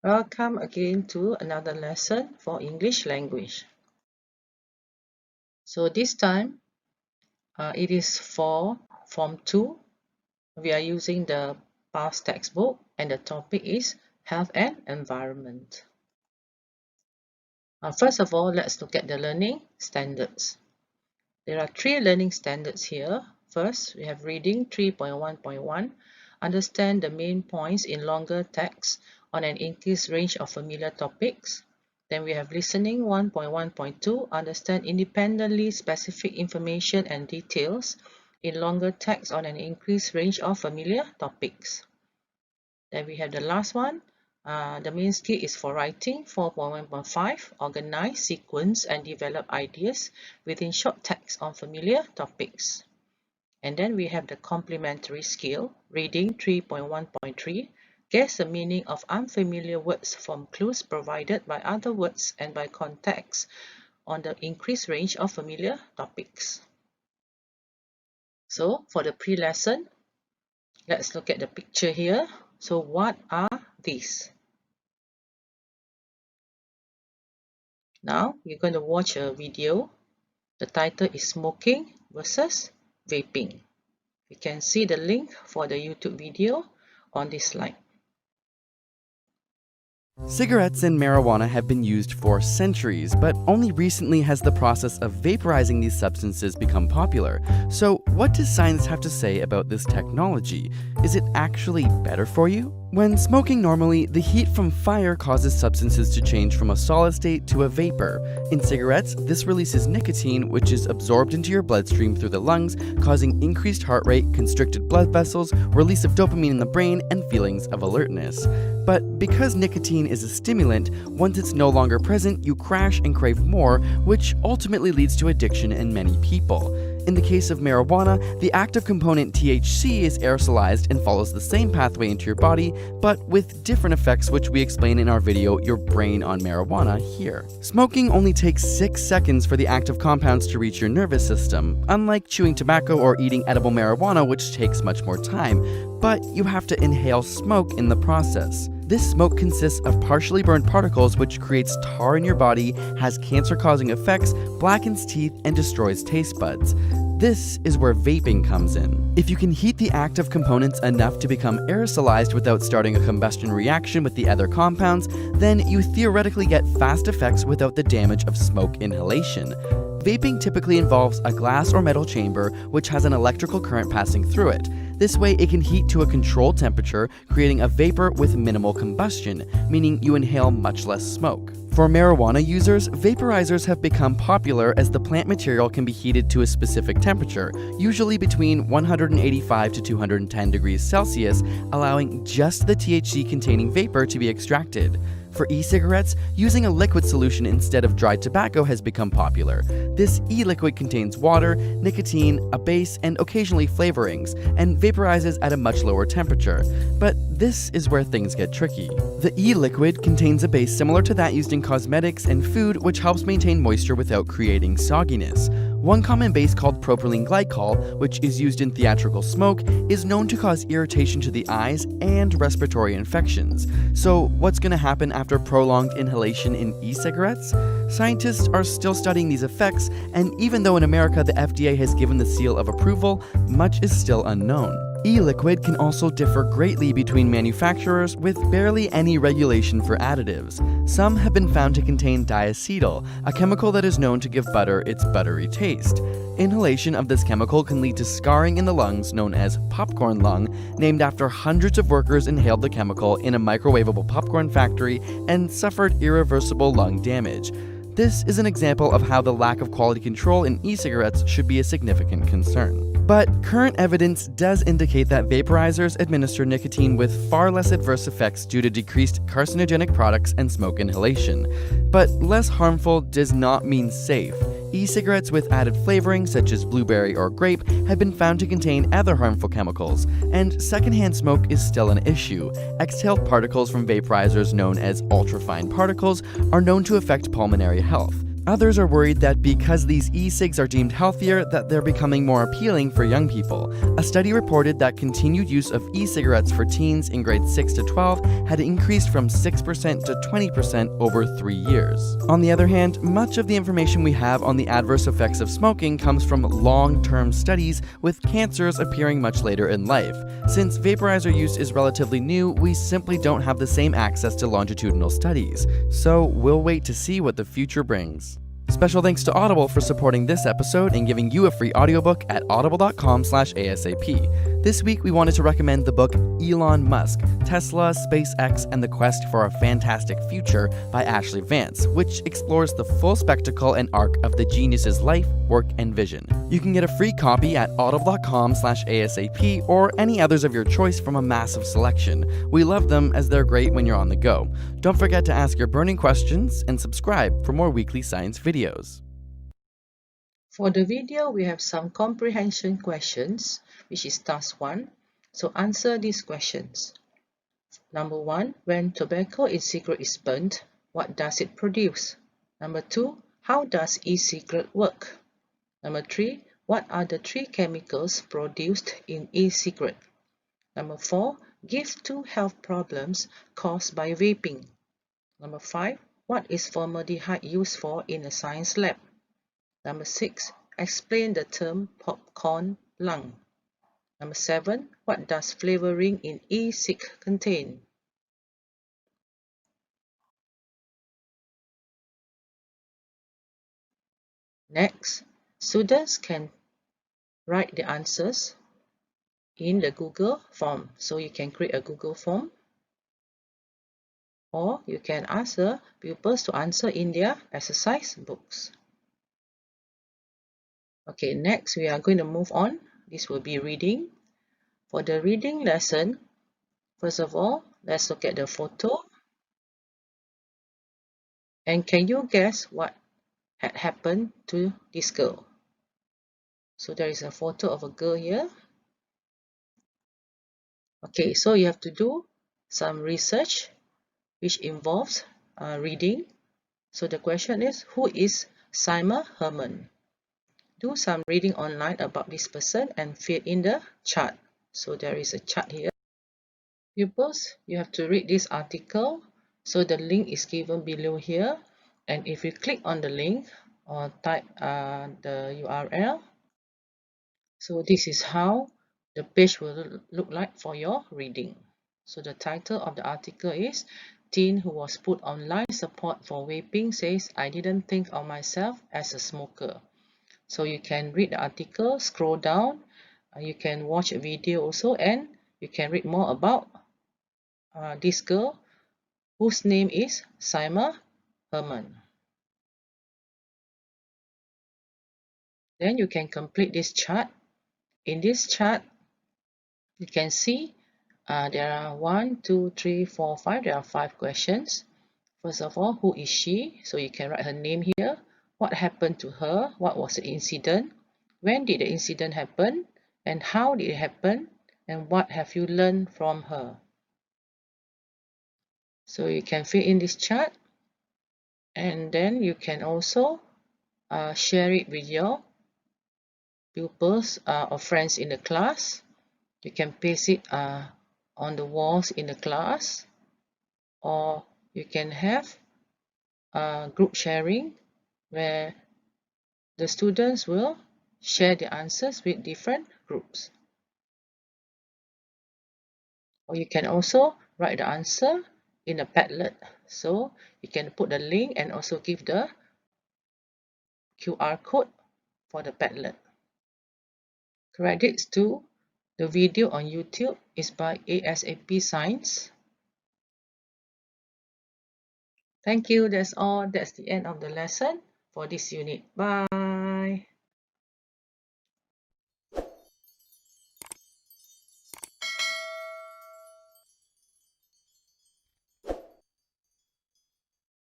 Welcome again to another lesson for English language. So this time it is for Form 2. We are using the past textbook and the topic is health and environment. First of all, let's look at the learning standards. There are 3 learning standards here. First, we have reading 3.1.1. Understand the main points in longer text on an increased range of familiar topics. Then we have listening 1.1.2. Understand independently specific information and details in longer text on an increased range of familiar topics. Then we have the last one. The main skill is for writing 4.1.5. Organize, sequence, and develop ideas within short text on familiar topics. And then we have the complementary skill, reading 3.1.3. Guess the meaning of unfamiliar words from clues provided by other words and by context on the increased range of familiar topics. So for the pre-lesson, let's look at the picture here. So what are these? Now you're going to watch a video. The title is Smoking versus Vaping. You can see the link for the YouTube video on this slide. Cigarettes and marijuana have been used for centuries, but only recently has the process of vaporizing these substances become popular. So, what does science have to say about this technology? Is it actually better for you? When smoking normally, the heat from fire causes substances to change from a solid state to a vapor. In cigarettes, this releases nicotine, which is absorbed into your bloodstream through the lungs, causing increased heart rate, constricted blood vessels, release of dopamine in the brain, and feelings of alertness. But because nicotine is a stimulant, once it's no longer present, you crash and crave more, which ultimately leads to addiction in many people. In the case of marijuana, the active component THC is aerosolized and follows the same pathway into your body, but with different effects which we explain in our video, Your Brain on Marijuana, here. Smoking only takes 6 seconds for the active compounds to reach your nervous system, unlike chewing tobacco or eating edible marijuana, which takes much more time, but you have to inhale smoke in the process. This smoke consists of partially burned particles which creates tar in your body, has cancer-causing effects, blackens teeth, and destroys taste buds. This is where vaping comes in. If you can heat the active components enough to become aerosolized without starting a combustion reaction with the other compounds, then you theoretically get fast effects without the damage of smoke inhalation. Vaping typically involves a glass or metal chamber which has an electrical current passing through it. This way it can heat to a controlled temperature, creating a vapor with minimal combustion, meaning you inhale much less smoke. For marijuana users, vaporizers have become popular as the plant material can be heated to a specific temperature, usually between 185 to 210 degrees Celsius, allowing just the THC-containing vapor to be extracted. For e-cigarettes, using a liquid solution instead of dried tobacco has become popular. This e-liquid contains water, nicotine, a base, and occasionally flavorings, and vaporizes at a much lower temperature. But this is where things get tricky. The e-liquid contains a base similar to that used in cosmetics and food, which helps maintain moisture without creating sogginess. One common base called propylene glycol, which is used in theatrical smoke, is known to cause irritation to the eyes and respiratory infections. So what's going to happen after prolonged inhalation in e-cigarettes? Scientists are still studying these effects, and even though in America the FDA has given the seal of approval, much is still unknown. E-liquid can also differ greatly between manufacturers, with barely any regulation for additives. Some have been found to contain diacetyl, a chemical that is known to give butter its buttery taste. Inhalation of this chemical can lead to scarring in the lungs known as popcorn lung, named after hundreds of workers inhaled the chemical in a microwavable popcorn factory and suffered irreversible lung damage. This is an example of how the lack of quality control in e-cigarettes should be a significant concern. But current evidence does indicate that vaporizers administer nicotine with far less adverse effects due to decreased carcinogenic products and smoke inhalation. But less harmful does not mean safe. E-cigarettes with added flavoring, such as blueberry or grape, have been found to contain other harmful chemicals, and secondhand smoke is still an issue. Exhaled particles from vaporizers known as ultrafine particles are known to affect pulmonary health. Others are worried that because these e-cigs are deemed healthier, that they're becoming more appealing for young people. A study reported that continued use of e-cigarettes for teens in grades 6 to 12 had increased from 6% to 20% over 3 years. On the other hand, much of the information we have on the adverse effects of smoking comes from long-term studies, with cancers appearing much later in life. Since vaporizer use is relatively new, we simply don't have the same access to longitudinal studies. So we'll wait to see what the future brings. Special thanks to Audible for supporting this episode and giving you a free audiobook at audible.com/ASAP. This week we wanted to recommend the book Elon Musk, Tesla, SpaceX, and the Quest for a Fantastic Future by Ashley Vance, which explores the full spectacle and arc of the genius's life, work, and vision. You can get a free copy at audible.com/ASAP or any others of your choice from a massive selection. We love them as they're great when you're on the go. Don't forget to ask your burning questions and subscribe for more weekly science videos. For the video, we have some comprehension questions, which is task 1. So answer these questions. Number 1, when tobacco e-cigarette is burnt, what does it produce? Number 2, how does e-cigarette work? Number 3, what are the 3 chemicals produced in e-cigarette? Number 4, give 2 health problems caused by vaping. Number 5, what is formaldehyde used for in a science lab? Number 6, explain the term popcorn lung. Number 7, what does flavoring in e-cig contain? Next, students can write the answers in the Google form. So you can create a Google form, or you can ask the pupils to answer in their exercise books. Okay, next we are going to move on. This will be reading. For the reading lesson, first of all, let's look at the photo. And can you guess what had happened to this girl? So there is a photo of a girl here. Okay, so you have to do some research which involves reading. So the question is, who is Simon Herman? Do some reading online about this person and fill in the chart. So there is a chart here. Pupils, you have to read this article. So the link is given below here. And if you click on the link or type the URL, so this is how the page will look like for your reading. So the title of the article is Teen who was put on life support for vaping says, I didn't think of myself as a smoker. So you can read the article, scroll down, you can watch a video also, and you can read more about this girl whose name is Simon Herman. Then you can complete this chart. In this chart, you can see there are 1, 2, 3, 4, 5. There are 5 questions. First of all, who is she? So you can write her name here. What happened to her? What was the incident? When did the incident happen? And how did it happen? And what have you learned from her? So you can fill in this chart. And then you can also share it with your pupils or friends in the class. You can paste it on the walls in the class, or you can have group sharing where the students will share the answers with different groups. Or you can also write the answer in a Padlet. So you can put the link and also give the QR code for the Padlet. Credits to the video on YouTube is by ASAP Science. Thank you. That's all. That's the end of the lesson for this unit. Bye.